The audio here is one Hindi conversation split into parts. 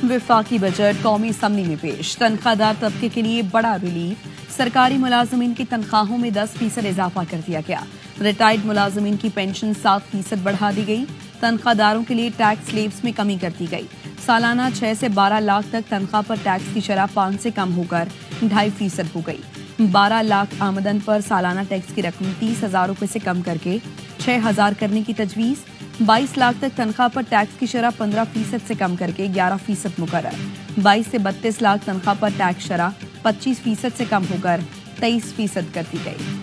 विफाकी बजट कौमी असम्बली में पेश। तनख्वाहदार तबके के लिए बड़ा रिलीफ। सरकारी मुलाजमीन की तनख्वाहों में 10% इजाफा कर दिया गया। रिटायर्ड मुलाजमीन की पेंशन 7% बढ़ा दी गई। तनख्वाहदारों के लिए टैक्स स्लेब्स में कमी कर दी गई। सालाना 6 से 12 लाख तक तनख्वाह पर टैक्स की शरह 5 से कम होकर 2.5% हो गई। 12 लाख आमदन पर सालाना टैक्स की रकम 30,000 रुपए से कम करके 6,000 करने की तजवीज़। 22 लाख तक तनख्वाह पर टैक्स की शरह 15% से कम करके 11% मुकर्रर। 22 से 32 लाख तनख्वाह पर टैक्स शरह 25% से कम होकर 23% कर दी गई।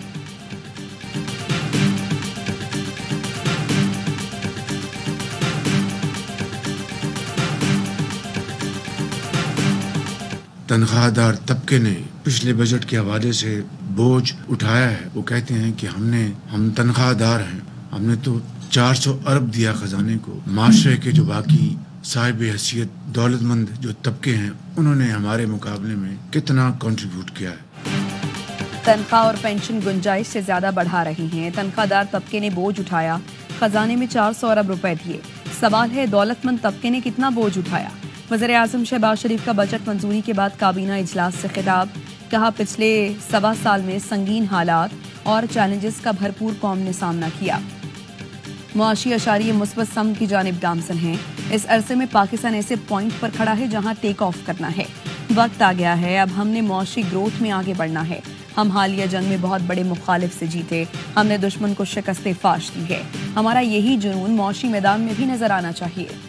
तनख्वाहदार तबके ने पिछले बजट के हवाले से बोझ उठाया है। वो कहते हैं कि हम तनख्वाहदार हैं, हमने तो 400 अरब दिया खजाने को। माशरे के जो बाकी साहिब हैसियत दौलतमंद जो तबके हैं, उन्होंने हमारे मुकाबले में कितना कंट्रीब्यूट किया है। तनख्वाह और पेंशन गुंजाइश से ज्यादा बढ़ा रही हैं। तनख्वाहदार तबके ने बोझ उठाया, खजाने में 400 अरब रुपए दिए। सवाल है दौलतमंद तबके ने कितना बोझ उठाया। वज़ीर-ए-आज़म शहबाज शरीफ का बजट मंजूरी के बाद काबीना इजलास से खिताब। कहा पिछले 1.25 साल में संगीन हालात और चैलेंजेस का भरपूर कौम ने सामना किया। मुआशी अशारिये मुस्बत सम की जानिब गामसन हैं। इस अरसे में पाकिस्तान ऐसे पॉइंट पर खड़ा है जहां टेक ऑफ करना है। वक्त आ गया है, अब हमने मुआशी ग्रोथ में आगे बढ़ना है। हम हालिया जंग में बहुत बड़े मुखालिफ से जीते, हमने दुश्मन को शिकस्त फाश दी है। हमारा यही जुनून मुआशी मैदान में भी नजर आना चाहिए।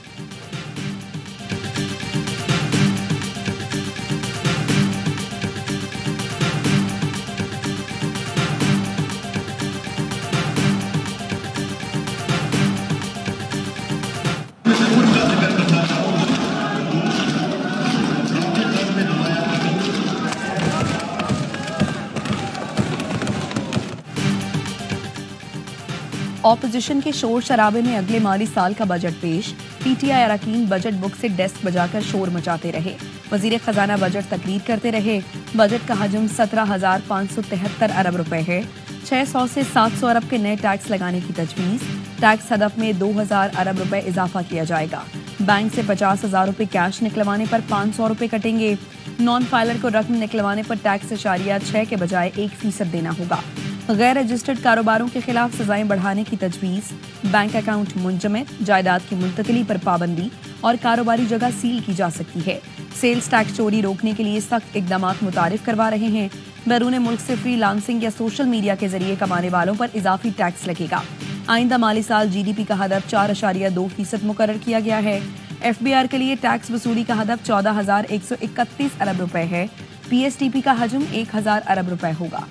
ऑपोजिशन के शोर शराबे में अगले माली साल का बजट पेश। पीटीआई अरकान बजट बुक से डेस्क बजाकर शोर मचाते रहे। वजीर खजाना बजट तकरीर करते रहे। बजट का हजम 17,573 अरब रुपए है। 600 से 700 अरब के नए टैक्स लगाने की तजवीज़। टैक्स हदफ में 2,000 अरब रुपए इजाफा किया जाएगा। बैंक से 50,000 रुपए कैश निकलवाने पर 500 रुपए कटेंगे। नॉन फाइलर को रकम निकलवाने पर टैक्स इशारिया 6 के बजाय 1% देना होगा। गैर रजिस्टर्ड कारोबारों के खिलाफ सजाएं बढ़ाने की तजवीज़। बैंक अकाउंट मुंजमद, जायदाद की मुंतकिली पर पाबंदी और कारोबारी जगह सील की जा सकती है। सेल्स टैक्स चोरी रोकने के लिए सख्त इकदाम मुतारिफ करवा रहे हैं। बैरून मुल्क से फ्रीलांसिंग या सोशल मीडिया के जरिए कमाने वालों पर इजाफी टैक्स लगेगा। आइंदा माली साल GDP का हदफ 4.2% मुकर्रर किया गया है। FBR के लिए टैक्स वसूली का हदफ 14,131 अरब रुपए है। PSTP का हजम 1,000 अरब रुपए होगा।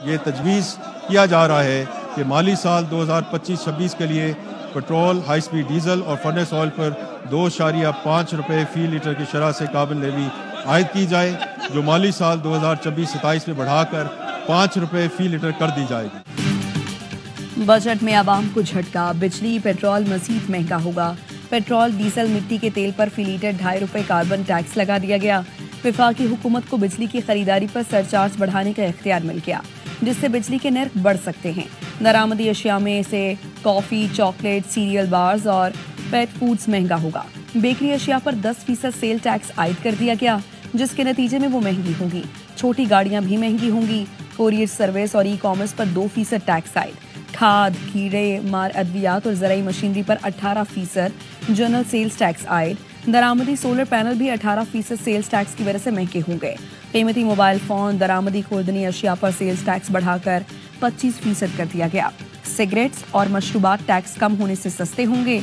ये तजवीज़ किया जा रहा है कि माली साल 2025-26 के लिए पेट्रोल, हाई स्पीड डीजल और फर्नेस ऑयल पर 2.5 रुपये फी लीटर की शरह से काबिल लेवी आयद की जाए, जो माली साल 2026-27 में बढ़ाकर 5 रुपये फी लीटर कर दी जाएगी। बजट में आवाम को झटका। बिजली पेट्रोल मजीद महंगा होगा। पेट्रोल डीजल मिट्टी के तेल पर फी लीटर 2.5 रुपये कार्बन टैक्स लगा दिया गया। विफाकी हुकूमत को बिजली की खरीदारी पर सरचार्ज बढ़ाने का इख्तियार मिल गया, जिससे बिजली के नर्ख बढ़ सकते हैं। दरामदी अशिया में से कॉफ़ी, चॉकलेट, सीरियल बार्स और पेट फूड्स महंगा होगा। बेकरी अशिया पर 10% सेल टैक्स आयद कर दिया गया, जिसके नतीजे में वो महंगी होंगी। छोटी गाड़ियां भी महंगी होंगी। कोरियर सर्विस और ई-कॉमर्स पर 2% टैक्स आयद। खाद, कीड़े मार अद्वियात और ज़राई मशीनरी पर 18% जनरल सेल्स टैक्स आयद। दरामदी सोलर पैनल भी 18% सेल्स टैक्स की वजह से महंगे होंगे। कीमती मोबाइल फोन, दरामदी खुर्दनी अशिया पर सेल्स टैक्स बढ़ाकर 25% कर दिया गया। सिगरेट्स और मशरूबात टैक्स कम होने से सस्ते होंगे।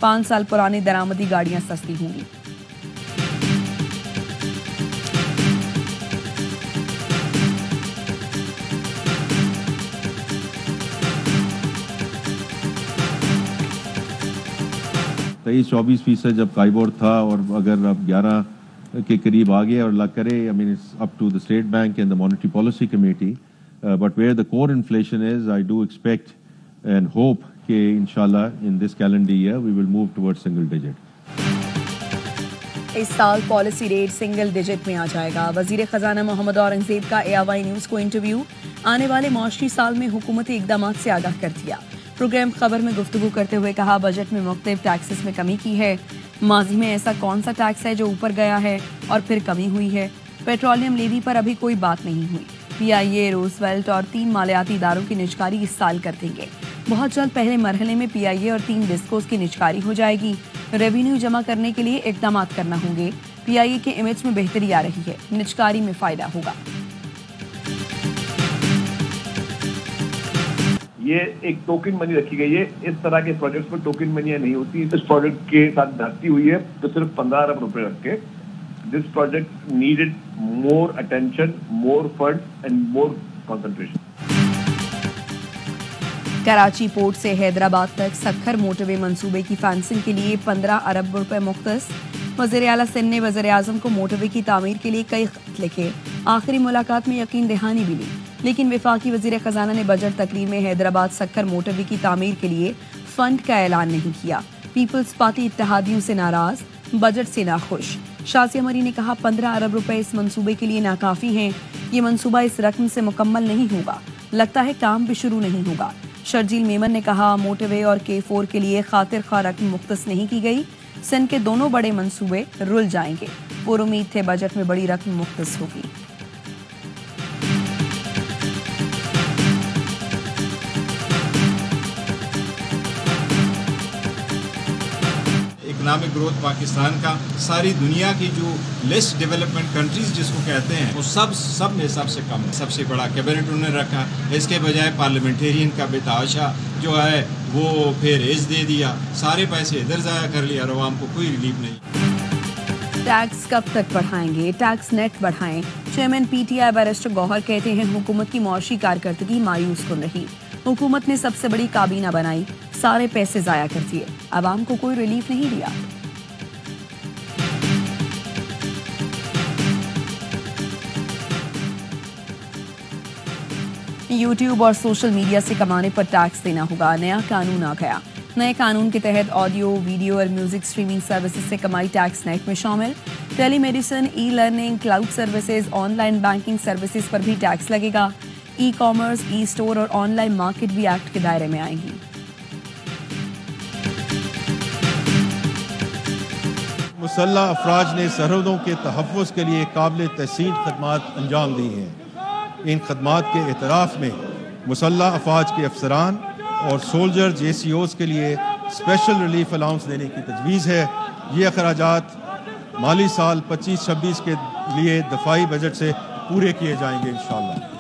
5 साल पुरानी दरामदी गाड़ियां सस्ती होंगी। तेईस 24% जब काइबोर था और अगर अब 11 के करीब आ गया और अल्लाह करे, I mean it's up to the State Bank and the monetary policy committee, but where the core inflation is, I do expect and hope कि इंशाल्लाह in this calendar year we will move towards single digit. इस साल पॉलिसी रेट सिंगल डिजिट में आ जाएगा। वजीर खजाना मोहम्मद औरंगजेब का ARY न्यूज को इंटरव्यू। आने वाले मौसमी साल में हुकूमती इकदाम से आगाह कर दिया। प्रोग्राम खबर में गुफ्तगू करते हुए कहा, बजट में मुख्तलिफ टैक्सेस में कमी की है। माजी में ऐसा कौन सा टैक्स है जो ऊपर गया है और फिर कमी हुई है? पेट्रोलियम लेवी पर अभी कोई बात नहीं हुई। PIA, रोजवेल्ट और 3 मालियाती इदारों की निजकारी इस साल कर देंगे। बहुत जल्द पहले मरहले में PIA और 3 डिस्कोस की निजकारी हो जाएगी। रेवेन्यू जमा करने के लिए इकदाम करना होंगे। PIA के इमेज में बेहतरी आ रही है, निजकारी में फायदा होगा। ये एक टोकन मनी रखी गई है। इस तरह के प्रोजेक्ट्स में टोकन मनी नहीं होती। इस प्रोजेक्ट के साथ धरती हुई है तो सिर्फ 15 अरब रुपए रख के this project needed more attention, more funds and more concentration. Karachi port से हैदराबाद तक सक्खर मोटरवे मंसूबे की फैंसिंग के लिए 15 अरब रुपए मुख्तस। वज़ीर आला सिंध ने वज़ीर आज़म को मोटरवे की तामीर के लिए कई खत लिखे। आखिरी मुलाकात में यकीन दहानी भी ली, लेकिन वफाकी वज़ीर खजाना ने बजट तकरीर में हैदराबाद सक्खर मोटरवे की तामीर के लिए फंड का ऐलान नहीं किया। पीपल्स पार्टी इत्तेहादियों से नाराज, बजट से नाखुश। शासिया मरी ने कहा, 15 अरब रुपए इस मंसूबे के लिए नाकाफी हैं। ये मंसूबा इस रकम से मुकम्मल नहीं होगा, लगता है काम भी शुरू नहीं होगा। शर्जील मेमन ने कहा, मोटरवे और K4 के लिए खातिर खा रकम मुख्तस नहीं की गई। सिंध के दोनों बड़े मंसूबे रुल जाएंगे। पुरुमीद थे बजट में बड़ी रकम मुख्तस होगी। इकोनॉमिक ग्रोथ पाकिस्तान का सारी दुनिया की जो लेस डेवलपमेंट कंट्रीज जिसको कहते हैं वो सब में सबसे कम है। सबसे बड़ा कैबिनेट उन्होंने रखा, इसके बजाय पार्लियामेंटेरियन का बेताशा जो है वो फिर एज दे दिया, सारे पैसे इधर ज़ाया कर लिया और आवाम को कोई रिलीफ नहीं। टैक्स कब तक बढ़ाएंगे? टैक्स नेट बढ़ाएं। चेयरमैन PTI बैरिस्टर गौहर कहते हैं, हुकूमत की मुआशी कारकर्दगी मायूस कुन रही। हुकूमत ने सबसे बड़ी काबीना बनाई, सारे पैसे जाया कर दिए, आवाम को कोई रिलीफ नहीं दिया। YouTube और सोशल मीडिया से कमाने पर टैक्स देना होगा। नया कानून आ गया। नए कानून के तहत ऑडियो, वीडियो और म्यूजिक स्ट्रीमिंग सर्विसेज से कमाई टैक्स नेट में शामिल। Telemedicine, e-learning, cloud services, online banking services पर भी टैक्स लगेगा। ई-कॉमर्स, ई-स्टोर और ऑनलाइन मार्केट भी एक्ट के दायरे में आएंगी। मुसल्लह अफराज ने सरहदों के तहफ़्फ़ुज़ के लिए काबिल तहसीन खदमात अंजाम दी हैं। इन खदमात के एतराफ़ में मुसल्लह अफवाज के अफसरान और सोल्जर JCOs के लिए स्पेशल रिलीफ अलाउंस देने की तजवीज़ है। ये अखराजात माली साल 25-26 के लिए दफाई बजट से पूरे किए जाएंगे इंशाअल्लाह।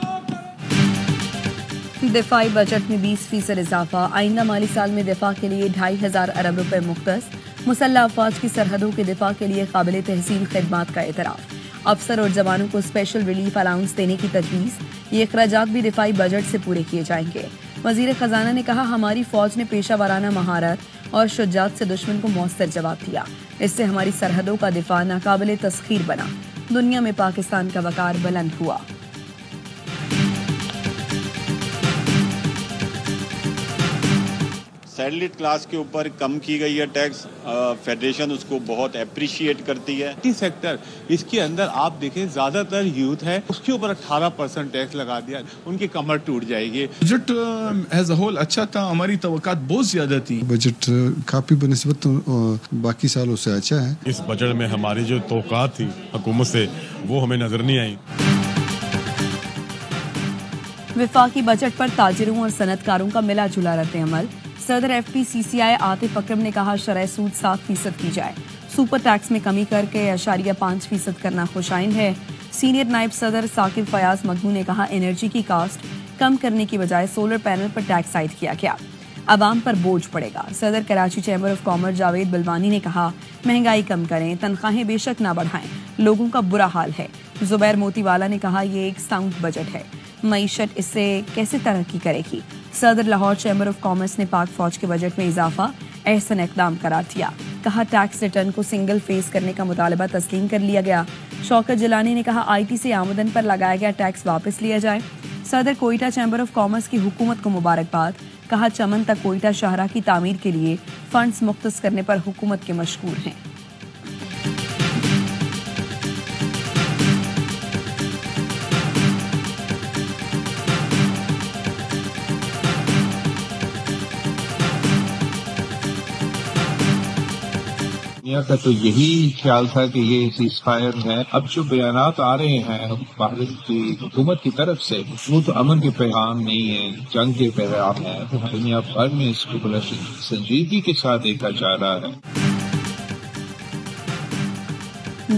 दिफाई बजट में 20% इजाफा। आइंदा माली साल में दिफा के लिए 2500 अरब रुपए मुख्तस। मुसल्लह अफवाज की सरहदों के दिफा के लिए काबिल तहसीन खदमात का एतराफ़। अफसर और जवानों को स्पेशल रिलीफ अलाउंस देने की तजवीज़। ये अखराजात भी दिफाई बजट से पूरे किए जाएंगे। वज़ीर ख़जाना ने कहा, हमारी फ़ौज ने पेशा वाराना महारत और शुजात से दुश्मन को मौसर जवाब दिया। इससे हमारी सरहदों का दिफा नाकाबिल तस्खीर बना। दुनिया में पाकिस्तान का वकार बुलंद हुआ। सैटेलाइट क्लास के ऊपर कम की गई है टैक्स। फेडरेशन उसको बहुत अप्रिशिएट करती है। सेक्टर इसके अंदर आप देखें ज्यादातर यूथ है, उसके ऊपर 18% टैक्स लगा दिया, उनकी कमर टूट जाएगी। बजट एज अ होल अच्छा था, हमारी तवक्कात बहुत ज्यादा थी। बजट काफी बनिस्बत बाकी सालों से अच्छा है। इस बजट में हमारी जो तवक्कात थी हुकूमत से वो हमें नजर नहीं आई। वफाकी बजट पर ताजिरों और सनतकारों का मिला जुला रद्द अमल। सदर FPCCI आतिफ अकरम ने कहा, शरह सूद 7% की जाए। सुपर टैक्स में कमी करके 5% करना खुशाइन है। सीनियर नायब सदर साकिब फयाज मगनू ने कहा, एनर्जी की कास्ट कम करने की बजाय सोलर पैनल पर टैक्स आयद किया गया, आवाम पर बोझ पड़ेगा। सदर Karachi chamber of commerce Javed Bilwani ने कहा, महंगाई कम करें, तनख्वाहें बेशक ना बढ़ाएं, लोगों का बुरा हाल है। जुबैर मोतीवाला ने कहा, ये एक साउंड बजट है, मईशत इससे कैसे तरक्की करेगी। सदर लाहौर चैम्बर ऑफ कॉमर्स ने पाक फौज के बजट में इजाफा एहसन इकदाम करार दिया। कहा, टैक्स रिटर्न को सिंगल फेस करने का मुतालबा तस्लीम कर लिया गया। शौकत जिलानी ने कहा, IT से आमदन पर लगाया गया टैक्स वापस लिया जाए। सदर कोयटा चैम्बर ऑफ कॉमर्स की हुकूमत को मुबारकबाद। कहा, चमन तक कोयटा शाहरा की तामीर के लिए फंड्स मुख्तस करने पर हुकूमत के मशकूर हैं। दुनिया का तो यही ख्याल था कि ये सीज फायर है। अब जो बयानात आ रहे हैं भारत की हुकूमत की तरफ से, वो तो अमन के पैगाम नहीं है, जंग के पैगाम है। दुनिया भर में इसको बड़ा संजीदगी के साथ देखा जा रहा है।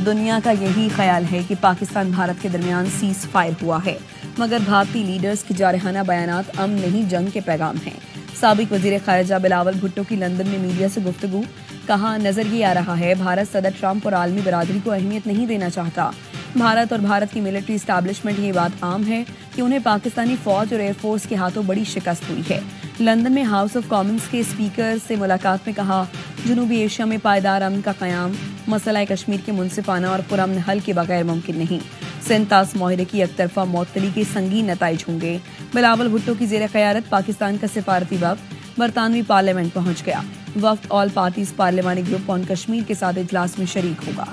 दुनिया का यही ख्याल है कि पाकिस्तान भारत के दरमियान सीज फायर हुआ है, मगर भारतीय लीडर्स के जारहाना बयानात अमन नहीं जंग के पैगाम हैं। साबिक वजीर खारजा बिलावल भुट्टो की लंदन में मीडिया से गुफ्तगू, कहा नजर ये आ रहा है भारत सदर ट्रंप और आलमी बरादरी को अहमियत नहीं देना चाहता। भारत और भारत की मिलिट्री एस्टैब्लिशमेंट ये बात आम है कि उन्हें पाकिस्तानी फौज और एयरफोर्स के हाथों बड़ी शिकस्त हुई है। लंदन में हाउस ऑफ कॉमन्स के स्पीकर से मुलाकात में कहा, जनूबी एशिया में पायदार अमन का कयाम मसला कश्मीर के मुनसिफाना और पुरअमन हल के बगैर मुमकिन नहीं। सेंतास माहिरे की एकतरफा मौतली के संगीन नताइज होंगे। बिलावल भुट्टो की जेर क़यादत पाकिस्तान का सिफारती वफ्द बरतानवी पार्लियामेंट पहुंच गया। वफ्द ऑल पार्टीज पार्लियामानी ग्रुप ऑन कश्मीर के साथ इजलास में शरीक होगा।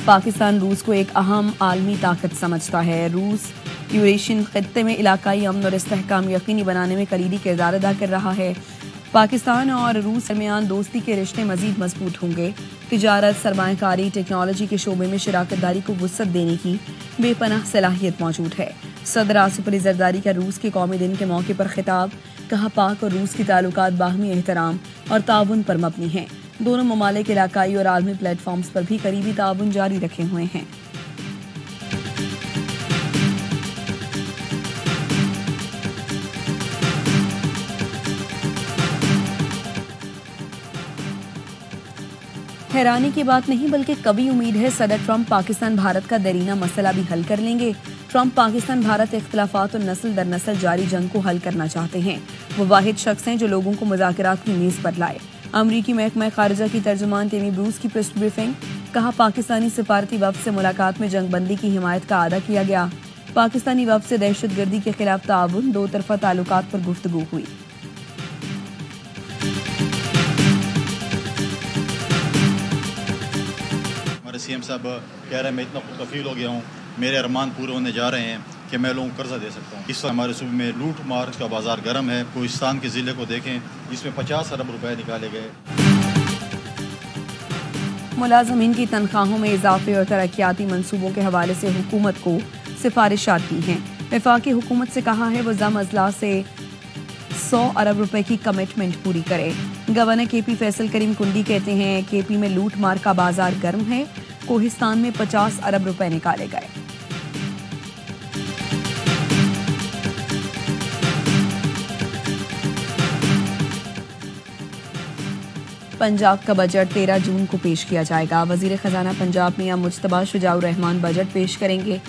पाकिस्तान रूस को एक अहम आलमी ताकत समझता है। रूस यूरेशियन खित्ते में इलाकाई अमन और इस्तेहकाम यकीनी बनाने में कलीदी किरदार अदा कर रहा है। पाकिस्तान और रूस दरमियान दोस्ती के रिश्ते मजीद मजबूत होंगे। तिजारत, सरमायाकारी, टेक्नोलॉजी के शोबे में शराकतदारी को वुसअत देने की बेपनाह सलाहियत मौजूद है। सदर आसिफ अली जरदारी का रूस के कौमी दिन के मौके पर खिताब, कहा पाक और रूस के ताल्लुकात बाहमी एहतराम और ताउन पर मबनी हैं। दोनों ममालिक इलाकाई और आलमी प्लेटफॉर्म्स पर भी करीबी ताउन जारी रखे हुए हैं। हैरानी की बात नहीं बल्कि कभी उम्मीद है सदर ट्रंप पाकिस्तान भारत का दरीना मसला भी हल कर लेंगे। ट्रंप पाकिस्तान भारत इख्तिलाफात और नस्ल दर नस्ल जारी जंग को हल करना चाहते हैं। वो वाहिद शख्स हैं जो लोगों को मुज़ाकरात की मेज पर लाए। अमरीकी महकमा खारजा की तर्जुमान टेमी ब्रूस की प्रेस ब्रीफिंग, कहा पाकिस्तानी सिफारती वफ्द से मुलाकात में जंगबंदी की हिमायत का अदा किया गया। पाकिस्तानी वफ्द से दहशतगर्दी के खिलाफ ताउन, दो तरफा ताल्लुकात पर गुफ्तगू हुई। सीएम साहब कह रहे हैं मैं इतना खुदकफील हो गया हूँ, मेरे अरमान पूरे होने जा रहे हैं कि मैं लोगों को कर्जा दे सकता हूँ। इस वक्त हमारे सूबे में लूट मार का बाजार गर्म है। कोहिस्तान के ज़िले को देखें, जिसमें 50 अरब रुपए निकाले गए। मुलाजमीन की तनख्वाहों में इजाफे और तरक्याती मंसूबों के हवाले से हुकूमत को सिफारिशात दी हैं। वफाकी हुकूमत से कहा है वो ज़म अजला से 100 अरब रुपए की कमिटमेंट पूरी करे। गवर्नर केपी फैसल करीम कुंडी कहते हैं केपी में लूट मार का बाजार गर्म है। कोहिस्तान में 50 अरब रुपए निकाले गए। पंजाब का बजट 13 जून को पेश किया जाएगा। वजीर खजाना पंजाब मियां मुज्तबा शुजाउर रहमान बजट पेश करेंगे।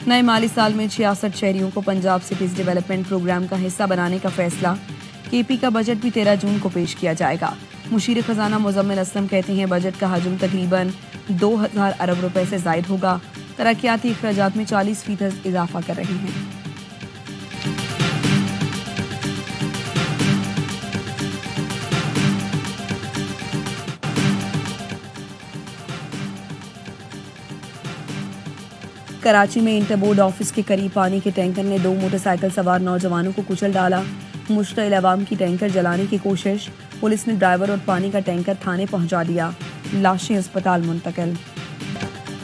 नए माली साल में 66 शहरियों को पंजाब सिटीज डेवलपमेंट प्रोग्राम का हिस्सा बनाने का फैसला। केपी का बजट भी 13 जून को पेश किया जाएगा। मुशीर खजाना मुजम्मिल असलम कहते हैं बजट का हजम तकरीबन 2000 अरब रुपए से जायद होगा। तरक्याती अखराजात में 40% इजाफा कर रहे हैं। कराची में इंटरबोर्ड ऑफिस के करीब पानी के टैंकर ने 2 मोटरसाइकिल सवार नौजवानों को कुचल डाला। मुश्तिल अवाम की टैंकर जलाने की कोशिश, पुलिस ने ड्राइवर और पानी का टैंकर थाने पहुंचा दिया। लाशें अस्पताल मुंतकिल।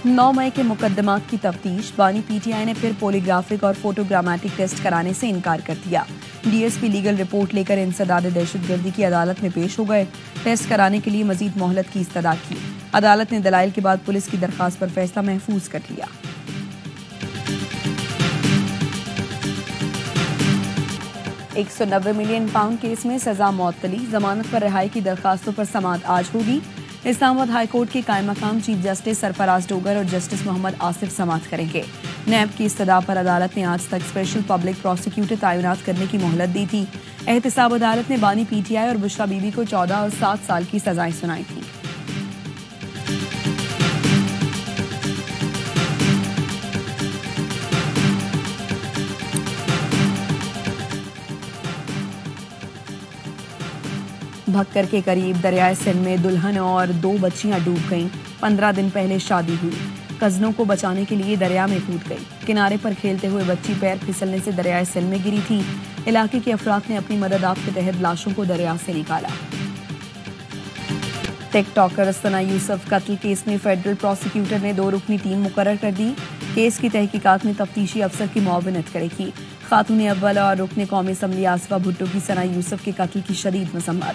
9 मई के मुकदमात की तफ्तीश, बानी पीटीआई ने फिर पॉलीग्राफिक और फोटोग्रामेटिक टेस्ट कराने से इनकार कर दिया। डीएसपी लीगल रिपोर्ट लेकर इंसदाद दहशतगर्दी की अदालत में पेश हो गए। टेस्ट कराने के लिए मजीद मोहलत की इस्तदा की। अदालत ने दलाइल के बाद पुलिस की दरखास्त पर फैसला महफूज कर लिया। £190 मिलियन केस में सजा मौतली, जमानत पर रिहाई की दरखास्तों पर समाअत आज होगी। इस्लामाबाद हाई कोर्ट के कायम मकाम चीफ जस्टिस सरफराज डोगर और जस्टिस मोहम्मद आसिफ समाअत करेंगे। नैब की इस्तदा पर अदालत ने आज तक स्पेशल पब्लिक प्रोसिक्यूटर तैनात करने की मोहलत दी थी। एहतसाब अदालत ने बानी पीटीआई और बुशरा बीबी को 14 और 7 साल की सजाएं सुनाई थी। भक्कर के करीब दरियाए सिंध में दुल्हन और 2 बच्चियां डूब गईं। 15 दिन पहले शादी हुई। कजनों को बचाने के लिए दरिया में कूद गई। किनारे पर खेलते हुए बच्ची पैर फिसलने से दरियाए सिंध में गिरी थी। इलाके के अफराद ने अपनी मदद आप के तहत लाशों को दरिया से निकाला। टिकटॉकर सना यूसुफ कत्ल केस में फेडरल प्रोसिक्यूटर ने 2 रुकनी टीम मुकर्रर कर दी। केस की तहकीकात में तफ्तीशी अफसर की मुआवनत करेगी। खातून अव्वल और रुकने कौमी असम्बली आसिफा भुट्टो की सना यूसुफ के कत्ल की शदीद मजम्मत।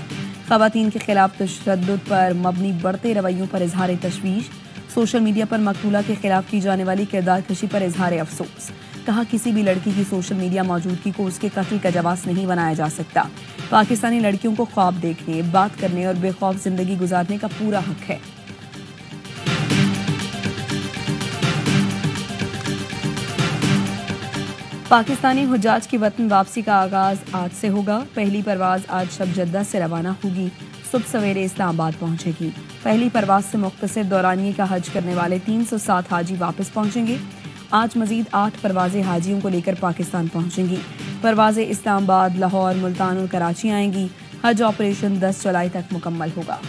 खवातीन के खिलाफ तशद्दुद पर मबनी बढ़ते रवैयों पर इजहार तशवीश। सोशल मीडिया पर मकतूला के खिलाफ की जाने वाली किरदार कशी पर इजहार अफसोस। कहा किसी भी लड़की की सोशल मीडिया मौजूदगी को उसके कत्ल का जवाब नहीं बनाया जा सकता। पाकिस्तानी लड़कियों को ख्वाब देखने, बात करने और बेखौफ जिंदगी गुजारने का पूरा हक है। पाकिस्तानी हुज्जाज की वतन वापसी का आगाज आज से होगा। पहली परवाज आज शब जद्दा से रवाना होगी। सुबह सवेरे इस्लामाबाद पहुंचेगी। पहली परवाज से मुख्तसर दौरानिये का हज करने वाले 307 हाजी वापस पहुंचेंगे। आज मजीद 8 परवाजें हाजियों को लेकर पाकिस्तान पहुंचेंगी। परवाजें इस्लामाबाद, लाहौर, मुल्तान और कराची आएंगी। हज ऑपरेशन 10 जुलाई तक मुकम्मल होगा।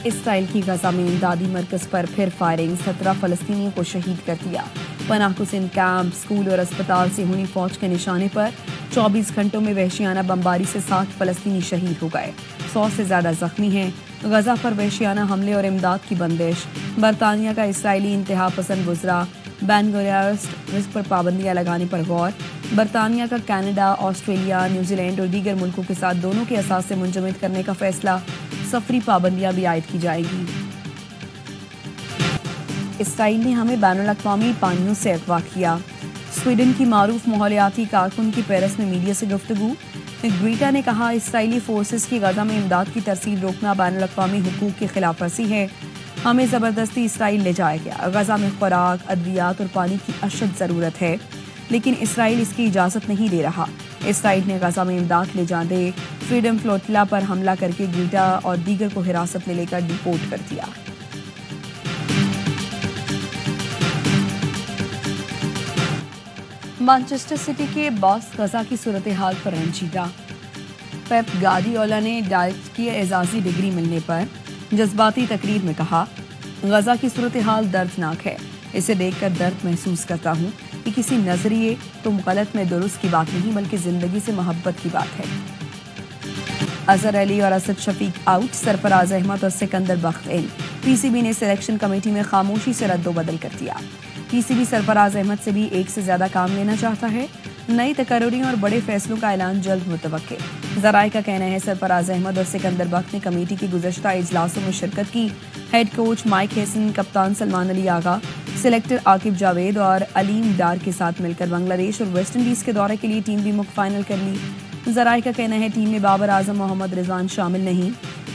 इसराइल की गजा में इमदादी मरकज पर फिर फायरिंग, 17 फलस्तीनियों को शहीद कर दिया। पनाह हुसैन कैंप, स्कूल और अस्पताल से हुई फौज के निशाने पर 24 घंटों में वहशियाना बमबारी से 60 फलस्तीनी शहीद हो गए। 100 से ज्यादा जख्मी हैं। गजा पर वहशियाना हमले और इमदाद की बंदिश। बरतानिया का इसराइली इंतहा पसंद गुजरा। बैन रिस्क पर पाबंदियां लगाने पर गौर। बरतानिया का कनाडा, ऑस्ट्रेलिया, न्यूजीलैंड और दीगर मुल्कों के साथ दोनों के असास से मुंजमद करने का फैसला। सफरी पाबंदियां भी आयद की जाएगी। इसराइल ने हमें बैनुल-अक़वामी पानियों से अगवा किया। स्वीडन की मारूफ माहौलियाती कारकुन की पेरिस में मीडिया से गुफ्तगू। ग्रीटा ने कहा इसराइली फोर्सेस की गजा में इमदाद की तरसील रोकना बैनुल-अक़वामी हुकूक की खिलाफ वर्जी है। हमें ज़बरदस्ती इसराइल ले जाया गया। गजा में खुराक, अद्वियात और पानी की अशद ज़रूरत है, लेकिन इसराइल इसकी इजाज़त नहीं दे रहा। इसराइल ने गजा में इमदाद ले जाने फ्रीडम फ्लोटिला पर हमला करके ग्रीटा और दीगर को हिरासत में लेकर डिपोर्ट कर दिया। मैनचेस्टर सिटी के बॉस गजा की सूरत हाल पर रंजीदा। पेप गार्डियोला ने डायरेक्ट की एजाजी डिग्री मिलने पर जज्बाती तकरीर में कहा, गजा की सूरत हाल दर्दनाक है। इसे देखकर दर्द महसूस करता हूँ कि किसी नजरिए तो गलत में दुरुस्त की बात नहीं, बल्कि जिंदगी से मोहब्बत की बात है। अजहर अली और असद शफीक आउट, सरफराज अहमद और सिकंदर बख्त इन। पीसीबी ने सिलेक्शन कमेटी में खामोशी से रद्दोबदल कर दिया। पीसीबी सरफराज अहमद से भी 1 से ज्यादा काम लेना चाहता है। नई तकर्रीरों और बड़े फैसलों का ऐलान जल्द मुतवक्के। ज़राए का कहना है सरफराज अहमद और सिकंदर बख्त ने कमेटी की गुज़श्ता इजलासों में शिरकत की। हेड कोच माइक हेसन, कप्तान सलमान अली आगा, सिलेक्टर आकिब जावेद और अलीम डार के साथ मिलकर बांग्लादेश और वेस्ट इंडीज के दौरे के लिए टीम भी फाइनल कर ली। ज़राए का कहना है टीम में बाबर आजम, मोहम्मद रिजवान शामिल नहीं।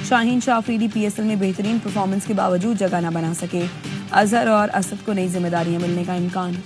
शाहीन शाह अफरीदी पीएसएल में बेहतरीन परफॉर्मेंस के बावजूद जगह न बना सके। अजहर और असद को नई जिम्मेदारियां मिलने का इम्कान।